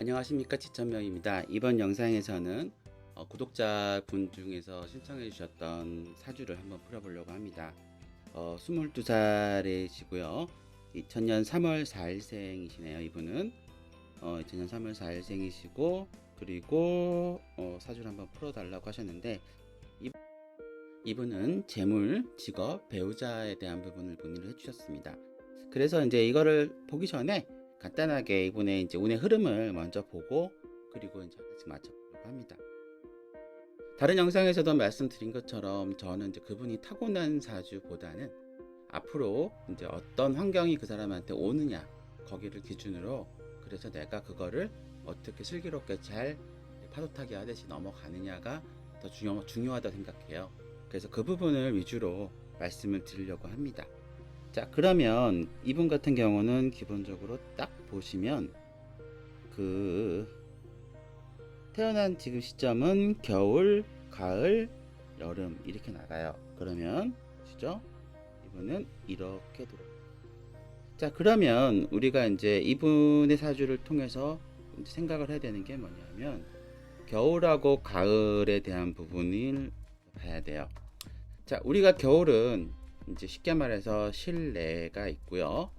안녕하십니까, 지천명입니다. 이번 영상에서는 구독자분 중에서 신청해 주셨던 사주를 한번 풀어보려고 합니다. 22살이시고요. 2000년 3월 4일생이시네요. 이분은 2000년 3월 4일생이시고, 그리고 사주를 한번 풀어달라고 하셨는데, 이분은 재물, 직업, 배우자에 대한 부분을 문의를 해주셨습니다. 그래서 이제 이거를 보기 전에 간단하게 이분의 이제 운의 흐름을 먼저 보고, 그리고 이제 하나씩 맞춰보려고 합니다. 다른 영상에서도 말씀드린 것처럼 저는 이제 그분이 타고난 사주보다는 앞으로 이제 어떤 환경이 그 사람한테 오느냐, 거기를 기준으로, 그래서 내가 그거를 어떻게 슬기롭게 잘 파도타기 하듯이 넘어가느냐가 더 중요하다고 생각해요. 그래서 그 부분을 위주로 말씀을 드리려고 합니다. 자, 그러면 이분 같은 경우는 기본적으로 딱 보시면 그 태어난 지금 시점은 겨울, 가을, 여름 이렇게 나가요. 그러면 보시죠. 이분은 이렇게 들어. 자, 그러면 우리가 이제 이분의 사주를 통해서 이제 생각을 해야 되는 게 뭐냐면 겨울하고 가을에 대한 부분을 봐야 돼요. 자, 우리가 겨울은 이제 쉽게 말해서 실내가 있고요.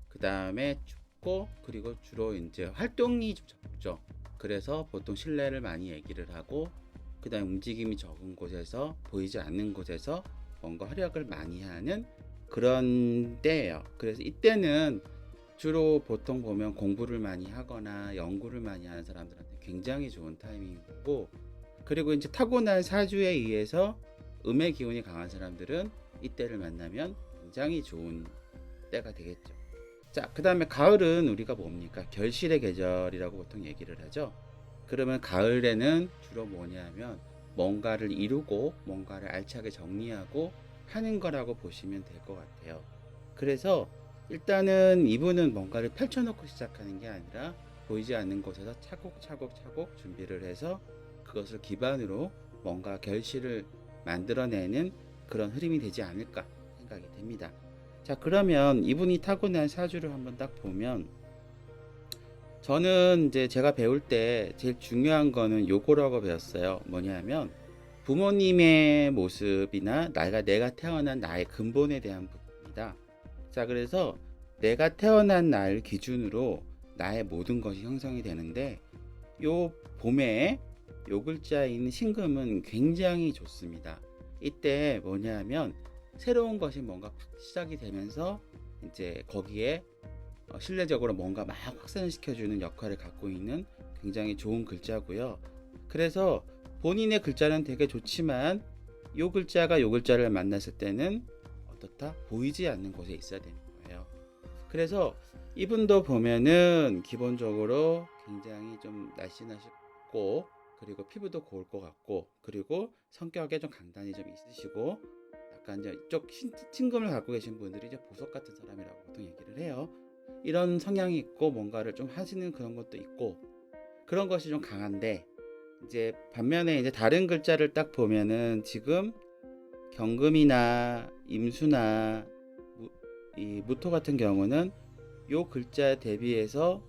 그 다음에 춥고, 그리고 주로 이제 활동이 좀 적죠. 그래서 보통 실내를 많이 얘기를 하고, 그 다음에 움직임이 적은 곳에서, 보이지 않는 곳에서 뭔가 활약을 많이 하는 그런 때예요. 그래서 이때는 주로 보통 보면 공부를 많이 하거나 연구를 많이 하는 사람들한테 굉장히 좋은 타이밍이고, 그리고 이제 타고난 사주에 의해서 음의 기운이 강한 사람들은 이때를 만나면 굉장히 좋은 때가 되겠죠. 자, 그 다음에 가을은 우리가 뭡니까? 결실의 계절이라고 보통 얘기를 하죠. 그러면 가을에는 주로 뭐냐면 뭔가를 이루고 뭔가를 알차게 정리하고 하는 거라고 보시면 될 것 같아요. 그래서 일단은 이분은 뭔가를 펼쳐놓고 시작하는 게 아니라 보이지 않는 곳에서 차곡차곡 준비를 해서 그것을 기반으로 뭔가 결실을 만들어내는 그런 흐름이 되지 않을까 생각이 됩니다. 자, 그러면 이분이 타고난 사주를 한번 딱 보면, 저는 이제 제가 배울 때 제일 중요한 거는 요거라고 배웠어요. 뭐냐면 부모님의 모습이나 내가 태어난 나의 근본에 대한 부분입니다. 자, 그래서 내가 태어난 날 기준으로 나의 모든 것이 형성이 되는데, 요 봄에 요 글자에 있는 신금은 굉장히 좋습니다. 이때 뭐냐면 새로운 것이 뭔가 시작이 되면서 이제 거기에 실내적으로 뭔가 막 확산을 시켜주는 역할을 갖고 있는 굉장히 좋은 글자고요. 그래서 본인의 글자는 되게 좋지만 요 글자가 요 글자를 만났을 때는 어떻다? 보이지 않는 곳에 있어야 되는 거예요. 그래서 이분도 보면은 기본적으로 굉장히 좀 날씬하시고, 그리고 피부도 고울 것 같고, 그리고 성격에 좀 강단이 좀 있으시고, 약간 이제 이쪽 친금을 갖고 계신 분들이 이제 보석 같은 사람이라고 보통 얘기를 해요. 이런 성향이 있고 뭔가를 좀 하시는 그런 것도 있고, 그런 것이 좀 강한데, 이제 반면에 이제 다른 글자를 딱 보면은 지금 경금이나 임수나 이 무토 같은 경우는 요 글자 대비해서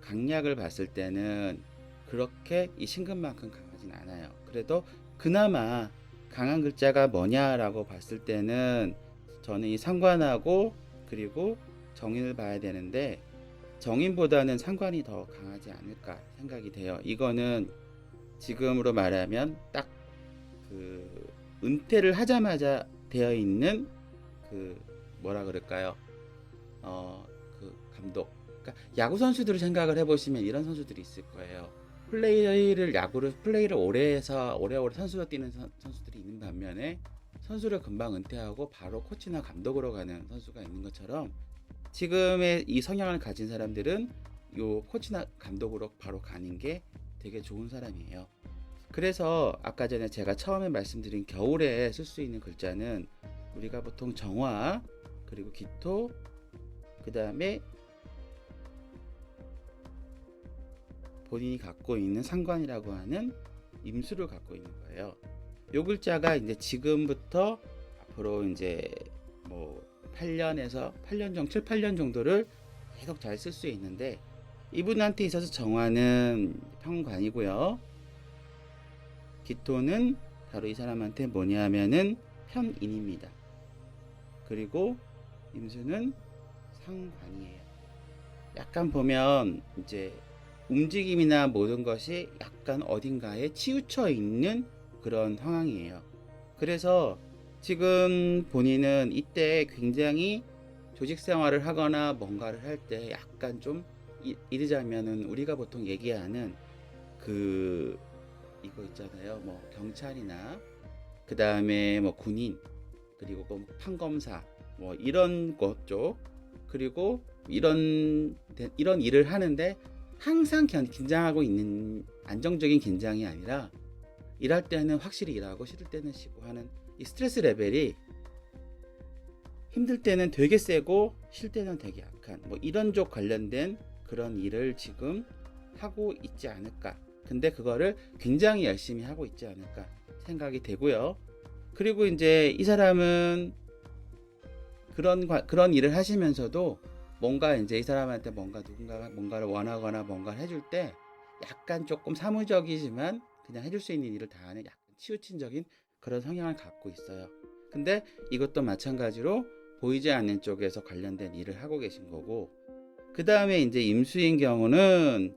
강약을 봤을 때는 그렇게 이 신금만큼 강하진 않아요. 그래도 그나마 강한 글자가 뭐냐라고 봤을 때는 저는 이 상관하고 그리고 정인을 봐야 되는데, 정인보다는 상관이 더 강하지 않을까 생각이 돼요. 이거는 지금으로 말하면 딱 그 은퇴를 하자마자 되어 있는 그 뭐라 그럴까요? 그 감독. 그러니까 야구 선수들을 생각을 해보시면 이런 선수들이 있을 거예요. 플레이를 오래 해서 오래오래 선수로 뛰는 선수들이 있는 반면에 선수를 금방 은퇴하고 바로 코치나 감독으로 가는 선수가 있는 것처럼, 지금의 이 성향을 가진 사람들은 요 코치나 감독으로 바로 가는 게 되게 좋은 사람이에요. 그래서 아까 전에 제가 처음에 말씀드린 겨울에 쓸 수 있는 글자는 우리가 보통 정화, 그리고 기토, 그 다음에 본인이 갖고 있는 상관이라고 하는 임수를 갖고 있는 거예요. 요 글자가 이제 지금부터 앞으로 이제 뭐 8년에서 7, 8년 정도를 계속 잘 쓸 수 있는데, 이분한테 있어서 정화는 편관이고요. 기토는 바로 이 사람한테 뭐냐면은 편인입니다. 그리고 임수는 상관이에요. 약간 보면 이제 움직임이나 모든 것이 약간 어딘가에 치우쳐 있는 그런 상황이에요. 그래서 지금 본인은 이때 굉장히 조직 생활을 하거나 뭔가를 할 때 약간 좀 이르자면은 우리가 보통 얘기하는 그 이거 있잖아요. 뭐 경찰이나 그 다음에 뭐 군인 그리고 뭐 판검사 뭐 이런 것 쪽 그리고 이런 일을 하는데 항상 긴장하고 있는 안정적인 긴장이 아니라 일할 때는 확실히 일하고 싫을 때는 쉬고 하는 이 스트레스 레벨이 힘들 때는 되게 세고 쉴 때는 되게 약한 뭐 이런 쪽 관련된 그런 일을 지금 하고 있지 않을까. 근데 그거를 굉장히 열심히 하고 있지 않을까 생각이 되고요. 그리고 이제 이 사람은 그런 일을 하시면서도 뭔가 이제 이 사람한테 누군가가 뭔가를 원하거나 뭔가를 해줄 때 약간 조금 사무적이지만 그냥 해줄 수 있는 일을 다 하는 약간 치우친적인 그런 성향을 갖고 있어요. 근데 이것도 마찬가지로 보이지 않는 쪽에서 관련된 일을 하고 계신 거고, 그 다음에 이제 임수인 경우는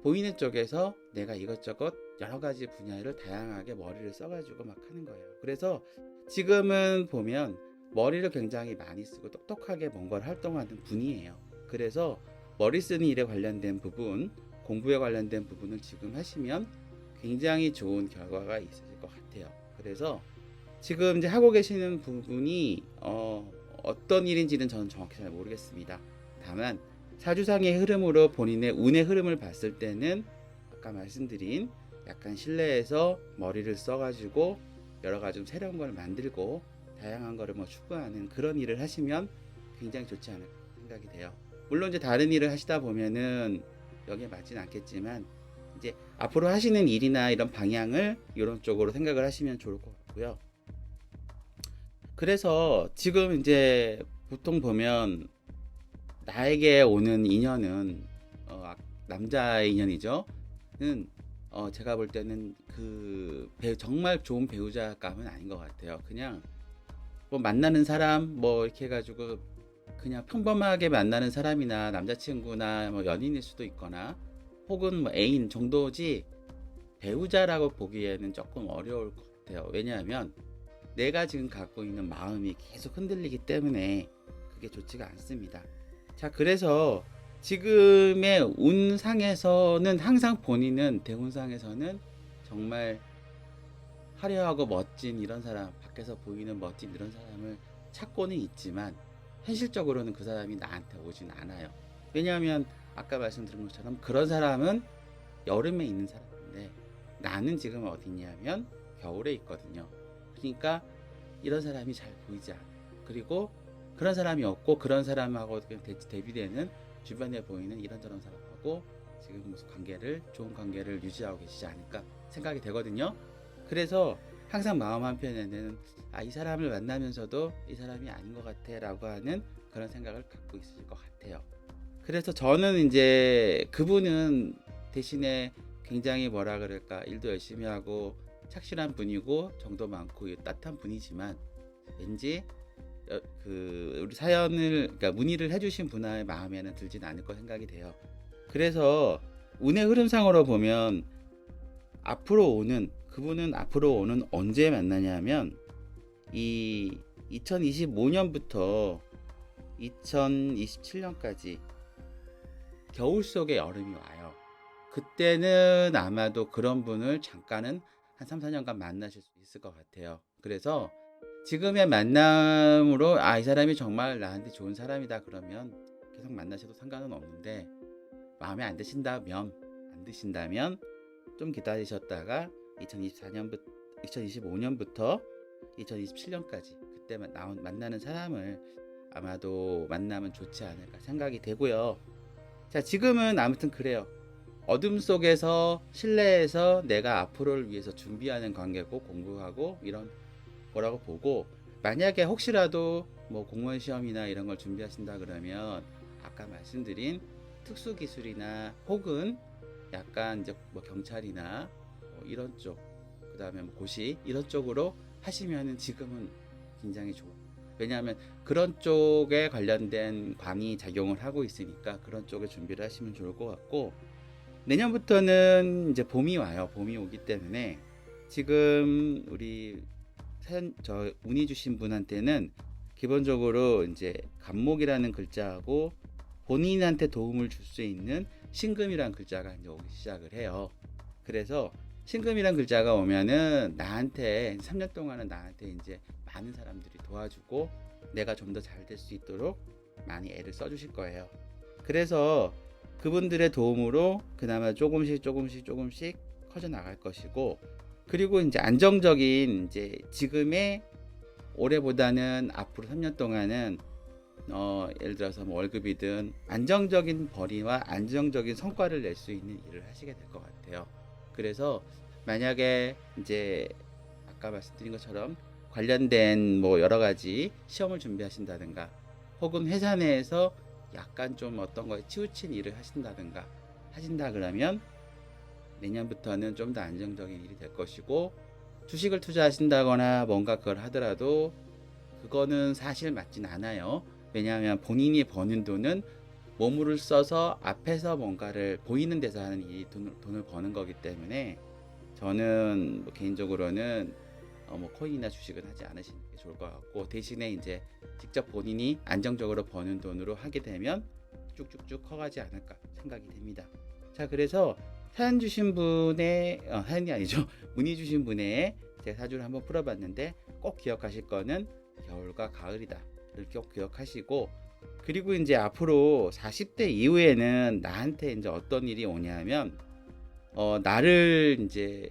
보이는 쪽에서 내가 이것저것 여러 가지 분야를 다양하게 머리를 써가지고 막 하는 거예요. 그래서 지금은 보면 머리를 굉장히 많이 쓰고 똑똑하게 뭔가를 활동하는 분이에요. 그래서 머리 쓰는 일에 관련된 부분, 공부에 관련된 부분을 지금 하시면 굉장히 좋은 결과가 있으실 것 같아요. 그래서 지금 이제 하고 계시는 부분이 어떤 일인지는 저는 정확히 잘 모르겠습니다. 다만 사주상의 흐름으로 본인의 운의 흐름을 봤을 때는 아까 말씀드린 약간 실내에서 머리를 써가지고 여러 가지 좀 새로운 걸 만들고 다양한 거를 뭐 추구하는 그런 일을 하시면 굉장히 좋지 않을까 생각이 돼요. 물론 이제 다른 일을 하시다 보면은 여기에 맞진 않겠지만 이제 앞으로 하시는 일이나 이런 방향을 이런 쪽으로 생각을 하시면 좋을 것 같고요. 그래서 지금 이제 보통 보면 나에게 오는 인연은 남자의 인연이죠. 는 제가 볼 때는 정말 좋은 배우자감은 아닌 것 같아요. 그냥 뭐 만나는 사람 뭐 이렇게 해가지고 그냥 평범하게 만나는 사람이나 남자친구나 뭐 연인일 수도 있거나 혹은 뭐 애인 정도지 배우자라고 보기에는 조금 어려울 것 같아요. 왜냐하면 내가 지금 갖고 있는 마음이 계속 흔들리기 때문에 그게 좋지가 않습니다. 자, 그래서 지금의 운상에서는 항상 본인은 대운상에서는 정말 화려하고 멋진 이런 사람, 밖에서 보이는 멋진 이런 사람을 찾고는 있지만 현실적으로는 그 사람이 나한테 오진 않아요. 왜냐하면 아까 말씀드린 것처럼 그런 사람은 여름에 있는 사람인데 나는 지금 어디 있냐면 겨울에 있거든요. 그러니까 이런 사람이 잘 보이지 않아요. 그리고 그런 사람이 없고 그런 사람하고 대비되는 주변에 보이는 이런저런 사람하고 지금 무슨 좋은 관계를 유지하고 계시지 않을까 생각이 되거든요. 그래서 항상 마음 한편에는 이 사람을 만나면서도 이 사람이 아닌 것 같아 라고 하는 그런 생각을 갖고 있을 것 같아요. 그래서 저는 이제 그분은 대신에 굉장히 뭐라 그럴까 일도 열심히 하고 착실한 분이고 정도 많고 따뜻한 분이지만 왠지 우리 그러니까 문의를 해주신 분의 마음에는 들진 않을 거 생각이 돼요. 그래서 운의 흐름상으로 보면 그분은 앞으로 오는 언제 만나냐면 이 2025년부터 2027년까지 겨울 속에 여름이 와요. 그때는 아마도 그런 분을 잠깐은 한 3, 4년간 만나실 수 있을 것 같아요. 그래서 지금의 만남으로 이 사람이 정말 나한테 좋은 사람이다 그러면 계속 만나셔도 상관은 없는데 마음에 안 드신다면 좀 기다리셨다가 2025년부터 2027년까지 그때 만나는 사람을 아마도 만나면 좋지 않을까 생각이 되고요. 자, 지금은 아무튼 그래요. 어둠 속에서 실내에서 내가 앞으로를 위해서 준비하는 관계고 공부하고 이런 거라고 보고, 만약에 혹시라도 뭐 공무원 시험이나 이런 걸 준비하신다 그러면 아까 말씀드린 특수 기술이나 혹은 약간 이제 뭐 경찰이나 뭐 이런 쪽, 그 다음에 뭐 고시 이런 쪽으로 하시면은 지금은 굉장히 좋아요. 왜냐하면 그런 쪽에 관련된 관이 작용을 하고 있으니까 그런 쪽에 준비를 하시면 좋을 것 같고, 내년부터는 이제 봄이 와요. 봄이 오기 때문에 지금 우리 사연 저 문의 주신 분한테는 기본적으로 이제 간목이라는 글자하고 본인한테 도움을 줄 수 있는 신금이라는 글자가 이제 오기 시작을 해요. 그래서 신금이라는 글자가 오면은 나한테 3년 동안은 나한테 이제 많은 사람들이 도와주고 내가 좀 더 잘 될 수 있도록 많이 애를 써주실 거예요. 그래서 그분들의 도움으로 그나마 조금씩 커져 나갈 것이고, 그리고 이제 안정적인 이제 지금의 올해보다는 앞으로 3년 동안은 예를 들어서 뭐 월급이든 안정적인 벌이와 안정적인 성과를 낼 수 있는 일을 하시게 될 것 같아요. 그래서 만약에 이제 아까 말씀드린 것처럼 관련된 뭐 여러 가지 시험을 준비하신다든가 혹은 회사 내에서 약간 좀 어떤 거에 치우친 일을 하신다 그러면 내년부터는 좀 더 안정적인 일이 될 것이고, 주식을 투자하신다거나 뭔가 그걸 하더라도 그거는 사실 맞진 않아요. 왜냐하면 본인이 버는 돈은 몸을 써서 앞에서 뭔가를 보이는 데서 하는 이 돈을 버는 거기 때문에 저는 뭐 개인적으로는 뭐 코인이나 주식은 하지 않으시는 게 좋을 것 같고, 대신에 이제 직접 본인이 안정적으로 버는 돈으로 하게 되면 쭉쭉쭉 커가지 않을까 생각이 됩니다. 자, 그래서 사연 주신 분의 사연이 아니죠. 문의 주신 분의 제가 사주를 한번 풀어봤는데 꼭 기억하실 거는 겨울과 가을이다. 이렇게 꼭 기억하시고, 그리고 이제 앞으로 40대 이후에는 나한테 이제 어떤 일이 오냐면 나를 이제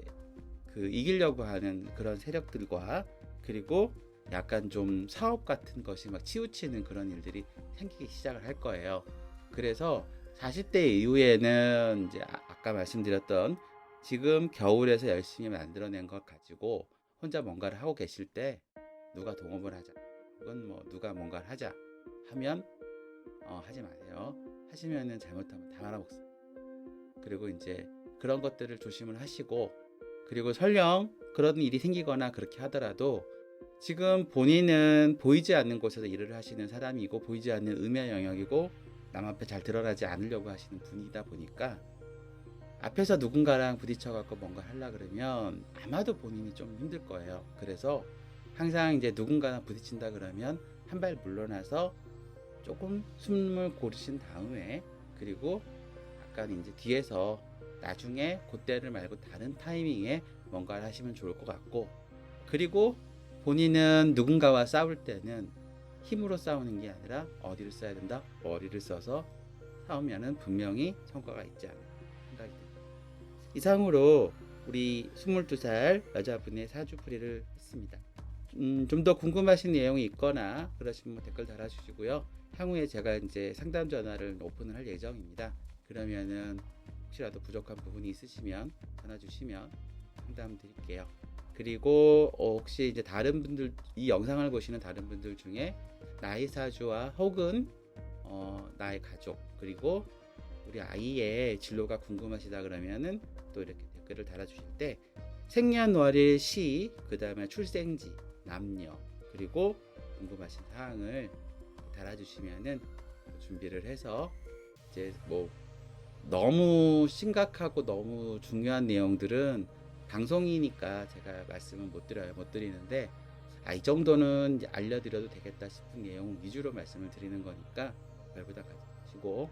그 이기려고 하는 그런 세력들과, 그리고 약간 좀 사업 같은 것이 막 치우치는 그런 일들이 생기기 시작을 할 거예요. 그래서 40대 이후에는 이제 아까 말씀드렸던 지금 겨울에서 열심히 만들어낸 것 가지고 혼자 뭔가를 하고 계실 때 누가 동업을 하자, 혹은 뭐 누가 뭔가를 하자 하면 하지 마세요. 하시면은 잘못하면 다 말아먹습니다. 그리고 이제 그런 것들을 조심을 하시고, 그리고 설령 그런 일이 생기거나 그렇게 하더라도 지금 본인은 보이지 않는 곳에서 일을 하시는 사람이고 보이지 않는 음의 영역이고 남 앞에 잘 드러나지 않으려고 하시는 분이다 보니까 앞에서 누군가랑 부딪혀 갖고 뭔가 하려 그러면 아마도 본인이 좀 힘들 거예요. 그래서 항상 이제 누군가랑 부딪힌다 그러면 한 발 물러나서 조금 숨을 고르신 다음에, 그리고 약간 이제 뒤에서 나중에 그때를 말고 다른 타이밍에 뭔가를 하시면 좋을 것 같고, 그리고 본인은 누군가와 싸울 때는 힘으로 싸우는 게 아니라 어디를 써야 된다? 머리를 써서 싸우면은 분명히 성과가 있지 않을까 생각이 듭니다. 이상으로 우리 22살 여자분의 사주풀이를 했습니다. 좀 더 궁금하신 내용이 있거나 그러시면 댓글 달아주시고요. 향후에 제가 이제 상담 전화를 오픈을 할 예정입니다. 그러면은 혹시라도 부족한 부분이 있으시면 전화 주시면 상담 드릴게요. 그리고 혹시 이제 다른 분들, 이 영상을 보시는 다른 분들 중에 나의 사주와 혹은 나의 가족, 그리고 우리 아이의 진로가 궁금하시다 그러면은 또 이렇게 댓글을 달아주실 때 생년월일 시, 그 다음에 출생지, 남녀, 그리고 궁금하신 사항을 달아주시면은 준비를 해서 이제 뭐 너무 심각하고 너무 중요한 내용들은 방송이니까 제가 말씀을 못 드리는데, 이 정도는 이제 알려드려도 되겠다 싶은 내용 위주로 말씀을 드리는 거니까 별 부담 가지시고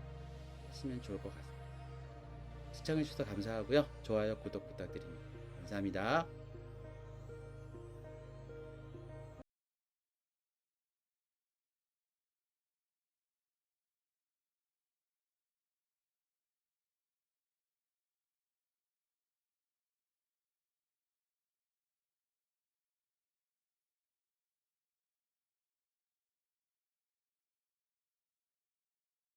하시면 좋을 것 같습니다. 시청해주셔서 감사하고요. 좋아요, 구독 부탁드립니다. 감사합니다.